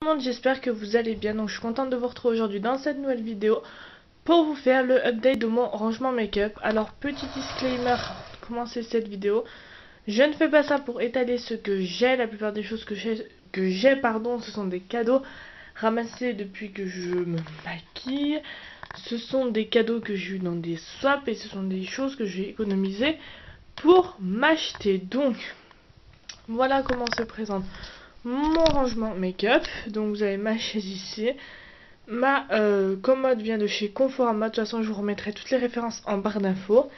Tout le monde, j'espère que vous allez bien. Donc je suis contente de vous retrouver aujourd'hui dans cette nouvelle vidéo pour vous faire le update de mon rangement make-up. Alors petit disclaimer pour commencer cette vidéo, je ne fais pas ça pour étaler ce que j'ai. La plupart des choses que j'ai, ce sont des cadeaux ramassés depuis que je me maquille. Ce sont des cadeaux que j'ai eu dans des swaps et ce sont des choses que j'ai économisées pour m'acheter. Donc voilà comment se présente mon rangement make-up. Donc vous avez ma chaise ici, ma commode vient de chez Conforama. De toute façon je vous remettrai toutes les références en barre d'infos.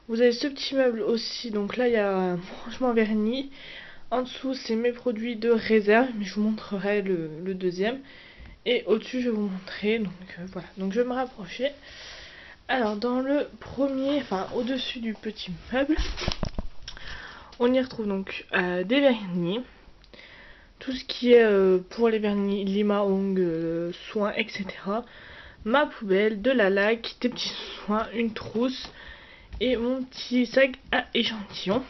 Vous avez ce petit meuble aussi, donc là il y a mon rangement vernis. En dessous c'est mes produits de réserve, mais je vous montrerai le deuxième. Et au-dessus je vais vous montrer, donc voilà, donc je vais me rapprocher. Alors dans le premier, enfin au-dessus du petit meuble, on y retrouve donc des vernis. Tout ce qui est pour les vernis, lima, ongles, soins, etc. Ma poubelle, de la laque, des petits soins, une trousse et mon petit sac à échantillons.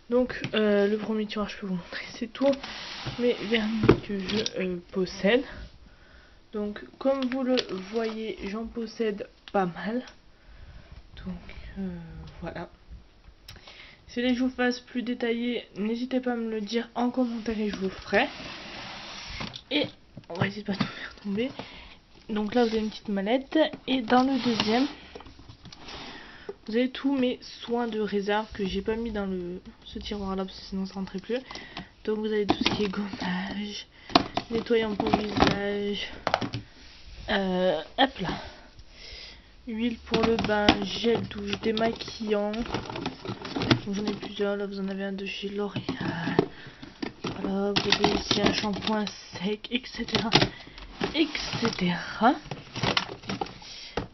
Donc le premier tiroir, je peux vous montrer, c'est tout mes vernis que je possède. Donc comme vous le voyez, j'en possède pas mal. Donc voilà. Si les je vous fasse plus détaillé, n'hésitez pas à me le dire en commentaire et je vous ferai. Et on va essayer de pas tout faire tomber. Donc là vous avez une petite mallette. Et dans le deuxième, vous avez tous mes soins de réserve que j'ai pas mis dans ce tiroir là parce que sinon ça rentrait plus. Donc vous avez tout ce qui est gommage, nettoyant pour visage, hop là, huile pour le bain, gel douche, démaquillant. J'en ai plusieurs, là vous en avez un de chez L'Oréal. Voilà, vous avez ici un shampoing sec, etc. etc. Hop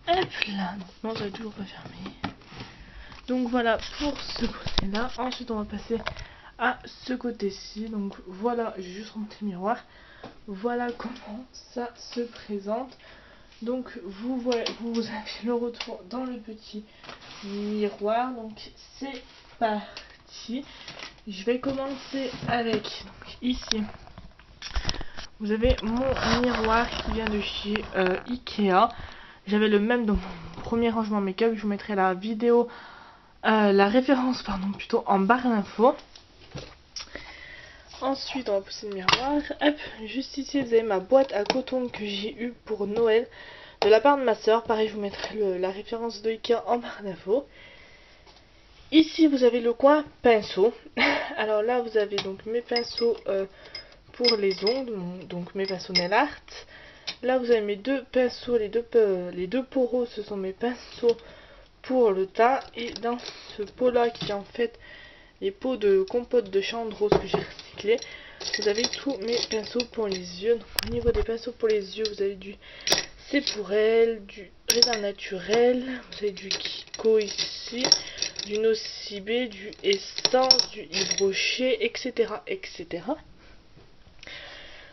là, non ça n'est toujours pas fermé. Donc voilà pour ce côté là. Ensuite on va passer à ce côté-ci. Donc voilà, j'ai juste remonté le miroir. Voilà comment ça se présente. Donc vous avez le retour dans le petit miroir. Donc c'est parti. Je vais commencer avec, donc ici vous avez mon miroir qui vient de chez Ikea. J'avais le même dans mon premier rangement make-up. Je vous mettrai la vidéo, la référence pardon plutôt en barre d'infos. Ensuite on va pousser le miroir. Hop, juste ici vous avez ma boîte à coton que j'ai eu pour Noël de la part de ma soeur. Pareil, je vous mettrai la référence de Ikea en barre d'infos. Ici vous avez le coin pinceau. Alors là vous avez donc mes pinceaux pour les ongles, donc mes pinceaux nail art. Là vous avez mes deux pinceaux, les deux pots roses, ce sont mes pinceaux pour le teint. Et dans ce pot là qui est en fait les pots de compote de chanvre rose que j'ai recyclé, vous avez tous mes pinceaux pour les yeux. Donc, au niveau des pinceaux pour les yeux, vous avez du C'est pour elle, du Raisin Naturel, vous avez du Kiko ici, du Nocibé, du Essence, du Yves Rocher, etc. etc.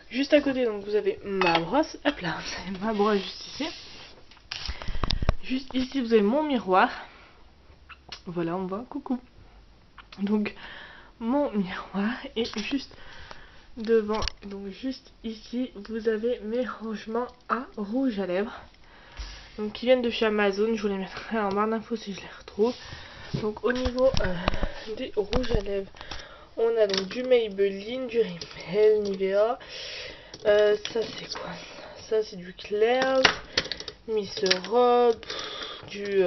Juste à côté, donc vous avez ma brosse. Hop là, vous avez ma brosse juste ici. Juste ici, vous avez mon miroir. Voilà, on voit, coucou. Donc, mon miroir est juste devant. Donc, juste ici, vous avez mes rangements à rouge à lèvres. Donc, qui viennent de chez Amazon. Je vous les mettrai en barre d'infos si je les retrouve. Donc, au niveau des rouges à lèvres, on a donc du Maybelline, du Rimmel, Nivea. Ça c'est quoi? Ça c'est du Claire's, Miss Europe, du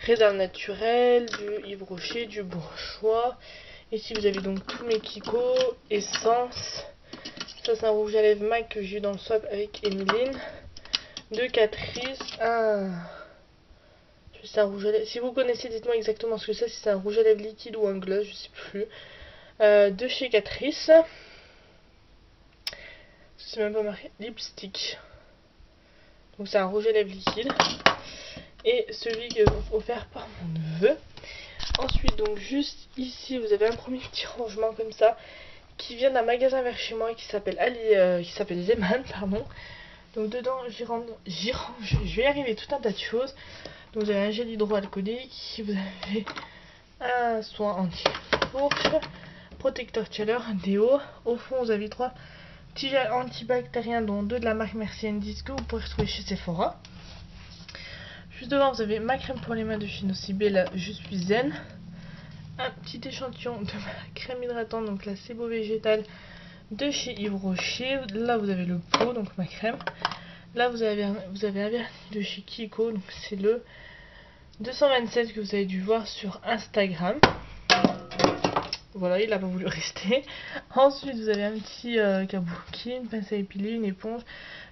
Raisin Naturel, du Yves Rocher, du Bourgeois. Ici vous avez donc tous mes Kiko, Essence. Ça c'est un rouge à lèvres MAC que j'ai eu dans le swap avec Emeline. De Catrice. C'est un rouge à lèvres. Si vous connaissez, dites-moi exactement ce que c'est. Si c'est un rouge à lèvres liquide ou un gloss, je sais plus. De chez Catrice. C'est même pas marqué. Lipstick. Donc c'est un rouge à lèvres liquide. Et celui qui est offert par mon neveu. Ensuite, donc juste ici, vous avez un premier petit rangement comme ça, qui vient d'un magasin vers chez moi qui s'appelle Zeman, pardon. Donc dedans, j'y range, je vais y arriver tout un tas de choses. Donc vous avez un gel hydroalcoolique, vous avez un soin anti-fourche, protecteur de chaleur, déo. Au fond, vous avez 3 petits gels antibactériens, dont 2 de la marque Merci Indies que vous pourrez retrouver chez Sephora. Juste devant, vous avez ma crème pour les mains de chez Nocibé, là, Je suis zen. Un petit échantillon de ma crème hydratante, donc la Sebo végétale de chez Yves Rocher. Là, vous avez le pot, donc ma crème. Là, vous avez un vernis de chez Kiko, donc c'est le 227 que vous avez dû voir sur Instagram. Voilà, il n'a pas voulu rester. Ensuite, vous avez un petit kabuki, une pince à épiler, une éponge,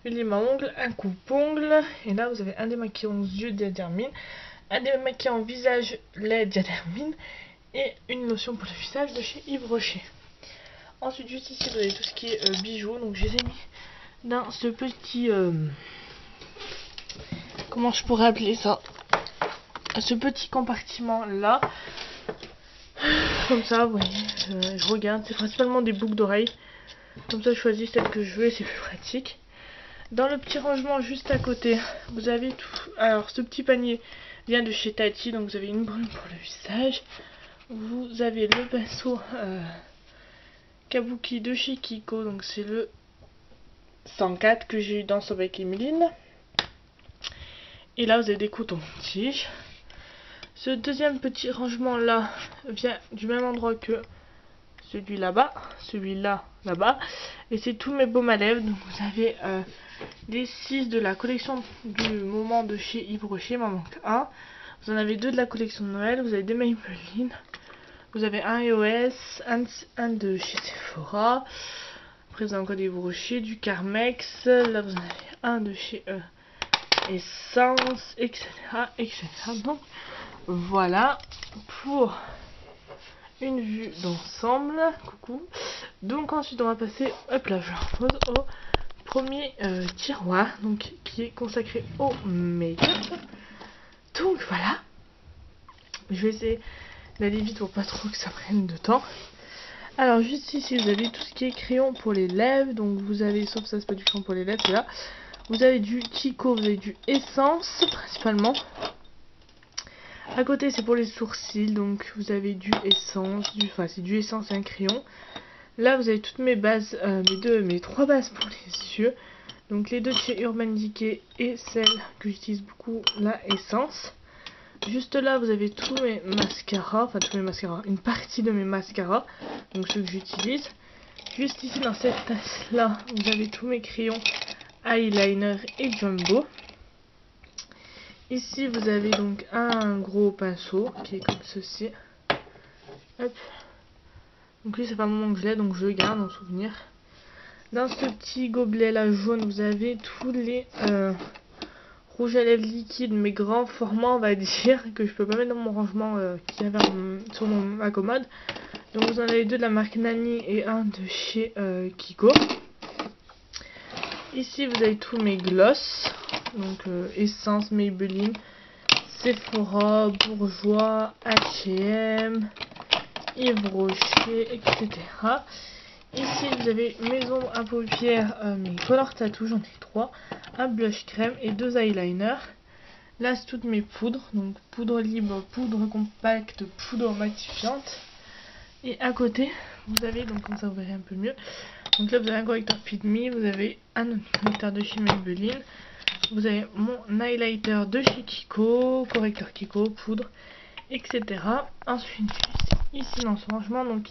une lime à ongles, un coupe-ongles. Et là, vous avez un démaquillant aux yeux Diadermine, un démaquillant visage lait Diadermine et une lotion pour le visage de chez Yves Rocher. Ensuite, juste ici, vous avez tout ce qui est bijoux. Donc, je les ai mis dans ce petit... comment je pourrais appeler ça? Ce petit compartiment là. Comme ça, vous voyez, je regarde. C'est principalement des boucles d'oreilles. Comme ça, je choisis celle que je veux et c'est plus pratique. Dans le petit rangement juste à côté, vous avez tout. Alors, ce petit panier vient de chez Tati. Donc, vous avez une brume pour le visage. Vous avez le pinceau Kabuki de chez Kiko. Donc, c'est le 104 que j'ai eu dans Sauve avec Emeline. Et là, vous avez des cotons-tiges. Ce deuxième petit rangement là vient du même endroit que celui là-bas, celui-là, là-bas. Et c'est tous mes baumes à lèvres. Donc vous avez les 6 de la collection du moment de chez Yves Rocher, il m'en manque un. Vous en avez 2 de la collection de Noël, vous avez des Maybelline. Vous avez un EOS, un de chez Sephora. Après vous avez encore des Yves Rocher, du Carmex. Là vous en avez un de chez Essence, etc. etc. Donc voilà pour une vue d'ensemble. Coucou. Donc ensuite on va passer, hop là, je repose au premier tiroir, donc qui est consacré au make-up. Donc voilà. Je vais essayer d'aller vite pour pas trop que ça prenne de temps. Alors juste ici vous avez tout ce qui est crayon pour les lèvres. Donc vous avez, sauf ça c'est pas du crayon pour les lèvres, c'est là. Vous avez du Kiko, vous avez du Essence principalement. À côté c'est pour les sourcils, donc vous avez du Essence, c'est du Essence et un crayon. Là vous avez toutes mes bases, mes 3 bases pour les yeux. Donc les 2 de chez Urban Decay et celle que j'utilise beaucoup, la Essence. Juste là vous avez tous mes mascaras, enfin tous mes mascaras, une partie de mes mascaras, donc ceux que j'utilise. Juste ici dans cette tasse là, vous avez tous mes crayons, eyeliner et jumbo. Ici vous avez donc un gros pinceau qui est comme ceci. Hop. Donc lui ça fait un moment que je l'ai, donc je le garde en souvenir. Dans ce petit gobelet là jaune, vous avez tous les rouges à lèvres liquides, mais grands formats on va dire, que je peux pas mettre dans mon rangement qui avait sur ma commode. Donc vous en avez 2 de la marque Nani et un de chez Kiko. Ici vous avez tous mes gloss, donc Essence, Maybelline, Sephora, Bourjois, H&M, Yves Rocher, etc. Ici vous avez mes ombres à paupières, mes color tattoo, j'en ai 3, un blush crème et 2 eyeliners. Là c'est toutes mes poudres, donc poudre libre, poudre compacte, poudre matifiante. Et à côté vous avez, donc comme ça vous verrez un peu mieux, donc là vous avez un correcteur Fit Me, vous avez un autre correcteur de chez Maybelline, vous avez mon highlighter de chez Kiko, correcteur Kiko, poudre, etc. Ensuite ici dans ce rangement, donc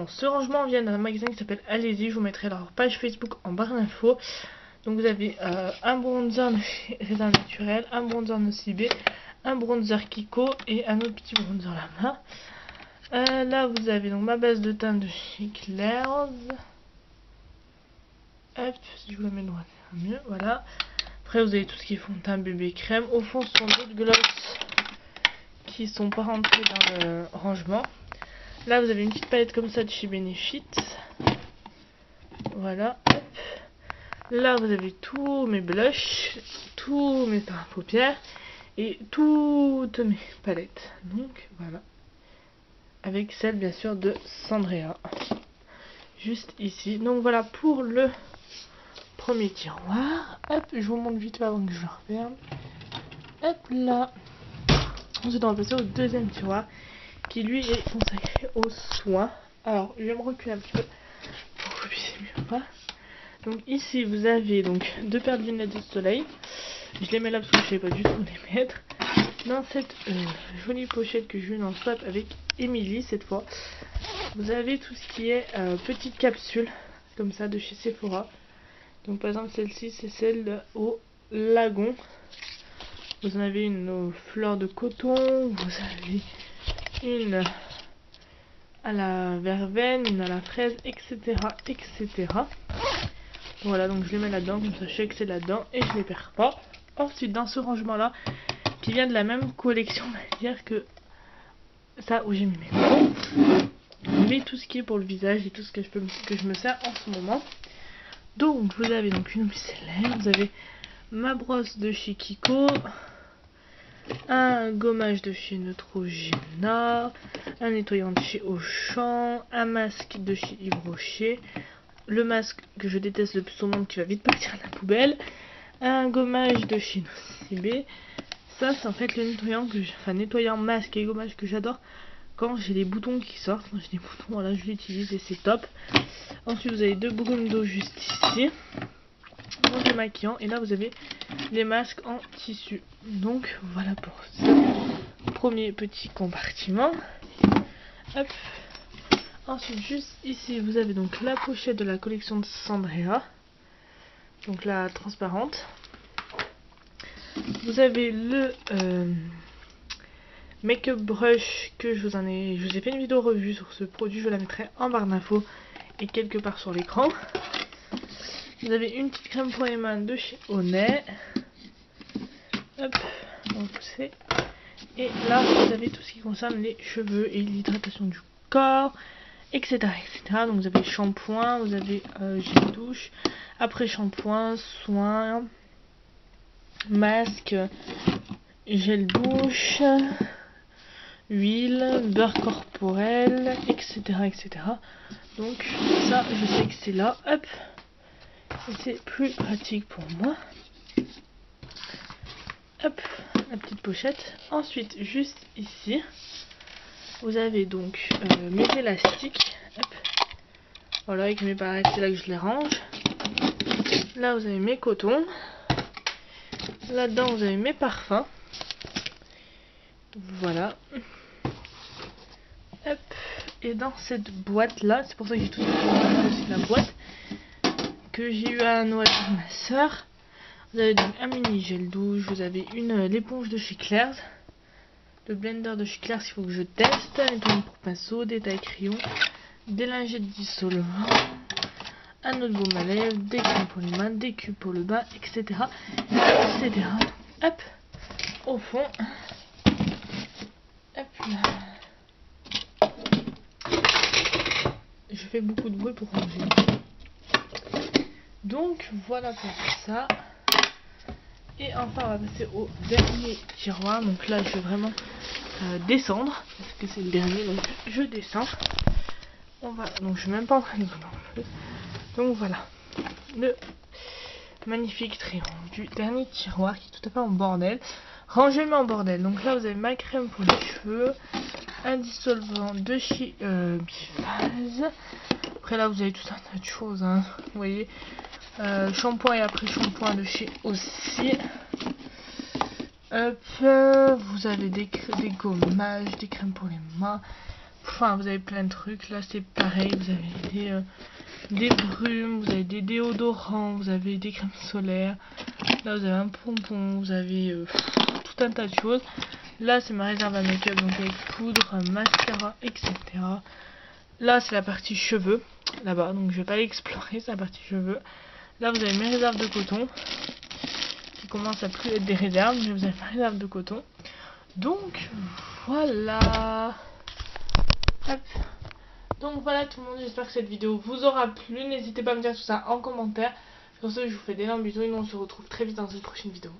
ce rangement vient d'un magasin qui s'appelle Allez-y, je vous mettrai leur page Facebook en barre d'infos. Donc vous avez un bronzer de chez Raisin Naturel, un bronzer Nocibé, un bronzer Kiko et un autre petit bronzer là-bas. Là vous avez donc ma base de teint de chez Claire's. Hop, si je vous la mets droite, c'est mieux, voilà. Après vous avez tout ce qui est fond de teint, bébé crème. Au fond ce sont d'autres gloss qui sont pas rentrés dans le rangement. Là vous avez une petite palette comme ça de chez Benefit. Voilà. Hop. Là vous avez tous mes blushs, tous mes teints à paupières et toutes mes palettes. Donc voilà. Avec celle bien sûr de Sandrea. Juste ici. Donc voilà pour le premier tiroir. Hop, je vous montre vite avant que je le referme. Hop là. Ensuite on va passer au deuxième tiroir qui lui est consacré aux soins. Alors, je vais me reculer un petit peu pour que vous puissiez mieux voir. Donc ici, vous avez donc 2 paires de lunettes de soleil. Je les mets là parce que je ne savais pas du tout où les mettre. Dans cette jolie pochette que je viens en swap avec Emily cette fois, vous avez tout ce qui est petites capsules comme ça de chez Sephora. Donc par exemple celle-ci, c'est celle au lagon. Vous en avez une aux fleurs de coton, vous avez une à la verveine, une à la fraise, etc. etc. Voilà, donc je les mets là-dedans, comme ça je sais que c'est là-dedans et je les perds pas. Ensuite, dans ce rangement-là, qui vient de la même collection, on va dire que ça où j'ai mis mes coton, mais tout ce qui est pour le visage et tout ce que je me sers en ce moment. Donc vous avez donc une micellaire, vous avez ma brosse de chez Kiko, un gommage de chez Neutrogena, un nettoyant de chez Auchan, un masque de chez Yves Rocher, le masque que je déteste le plus au monde qui va vite partir à la poubelle, un gommage de chez Nocibé. Ça c'est en fait le nettoyant nettoyant masque et gommage que j'adore quand j'ai des boutons qui sortent. Quand j'ai des boutons, voilà, je l'utilise et c'est top. Ensuite vous avez 2 brumes d'eau juste ici, mon démaquillant, et là vous avez les masques en tissu. Donc voilà pour ce premier petit compartiment. Hop. Ensuite juste ici vous avez donc la pochette de la collection de Sandrea, donc la transparente. Vous avez le make-up brush que je vous ai fait une vidéo revue sur ce produit, je la mettrai en barre d'infos et quelque part sur l'écran. Vous avez une petite crème pour les mains de chez Honnet. Hop, donc c'est. Et là vous avez tout ce qui concerne les cheveux et l'hydratation du corps, etc., etc. Donc vous avez shampoing, vous avez gel douche, après shampoing, soin, masque, gel douche, huile, beurre corporel, etc., etc. Donc ça je sais que c'est là, hop, et c'est plus pratique pour moi. Hop, la petite pochette. Ensuite juste ici vous avez donc mes élastiques, hop, voilà, avec mes barrettes, c'est là que je les range. Là vous avez mes cotons, là-dedans vous avez mes parfums, voilà. Hop. Et dans cette boîte là, c'est pour ça que j'ai tout aussi la boîte que j'ai eu à Noël pour ma soeur. Vous avez donc un mini gel douche, vous avez l'éponge de chez Claire's, le blender de chez Claire's qu'il faut que je teste, un nettoyant pour pinceau, des tailles crayons, des lingettes dissolvants, un autre baume à lèvres, des crèmes pour les mains, des cubes pour le bain, etc., etc. Hop, au fond, hop là. Je fais beaucoup de bruit pour ranger. Donc voilà pour ça. Et enfin on va passer au dernier tiroir. Donc là je vais vraiment descendre parce que c'est le dernier, donc je descends. Donc je suis même pas en train de vous. Donc voilà le magnifique triangle du dernier tiroir qui est tout à fait en bordel, rangé mais en bordel. Donc là vous avez ma crème pour les cheveux, un dissolvant de chez Biphase. Après là vous avez tout un tas de choses, hein. Vous voyez, shampoing et après shampoing de chez aussi. Hop, vous avez des gommages, des crèmes pour les mains. Enfin vous avez plein de trucs. Là c'est pareil, vous avez des brumes, vous avez des déodorants, vous avez des crèmes solaires. Là vous avez un pompon, vous avez tout un tas de choses. Là c'est ma réserve à make-up, donc avec poudre, mascara, etc. Là c'est la partie cheveux, là-bas, donc je vais pas l'explorer, c'est la partie cheveux. Là vous avez mes réserves de coton, qui commencent à plus être des réserves, mais vous avez ma réserve de coton. Donc voilà. Hop. Donc voilà tout le monde, j'espère que cette vidéo vous aura plu. N'hésitez pas à me dire tout ça en commentaire. Sur ce, je vous fais d'énormes bisous et nous on se retrouve très vite dans une prochaine vidéo.